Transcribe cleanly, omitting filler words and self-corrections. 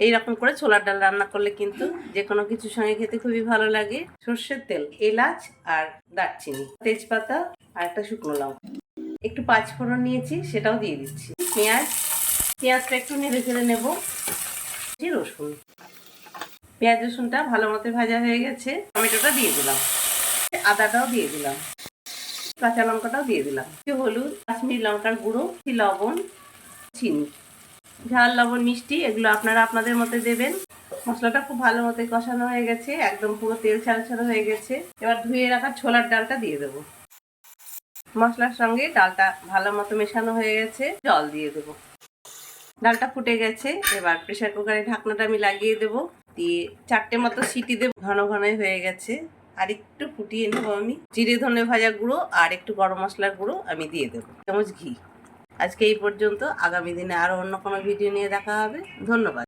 এইরকম করে ছোলার ডাল রান্না করলে কিন্তু যে কোনো কিছুর সঙ্গে খেতে খুবই ভালো লাগে। সর্ষের তেল, এলাচ আর দারচিনি, তেজপাতা আর একটা শুকনো লঙ্কা, একটু পাঁচফোড়ন নিয়েছি সেটাও দিয়ে দিচ্ছি। পেঁয়াজটা একটু নেড়ে চেড়ে নেব। রসুন, পেঁয়াজ রসুনটা ভালো মতো ভাজা হয়ে গেছে। টমেটোটা দিয়ে দিলাম, আদাটাও দিয়ে দিলাম, কাঁচা লঙ্কাটাও দিয়ে দিলাম, একটু হলুদ, কাশ্মীরি লঙ্কার গুঁড়ো, লবণ, চিনি। ঝাল, লবণ, মিষ্টি এগুলো আপনারা আপনাদের মতো দেবেন। মশলাটা খুব ভালো মতো কষানো হয়ে গেছে, একদম পুরো তেল ছাড়া ছাড়া হয়ে গেছে। এবার ধুয়ে রাখা ছোলার ডালটা দিয়ে দেবো। মশলার সঙ্গে ডালটা ভালো মতো মেশানো হয়ে গেছে, জল দিয়ে দেবো। ডালটা ফুটে গেছে, এবার প্রেসার কুকারে ঢাকনাটা আমি লাগিয়ে দেবো। দিয়ে 4টে মতো সিটি দেবো। ঘন ঘন হয়ে গেছে, আর একটু ফুটিয়ে নেবো আমি। জিরে ধনে ভাজা গুঁড়ো আর একটু গরম মশলার গুঁড়ো আমি দিয়ে দেবো, চামচ ঘি। আজকে এই পর্যন্ত। আগামী দিনে আরো অন্য কোনো ভিডিও নিয়ে দেখা হবে। ধন্যবাদ।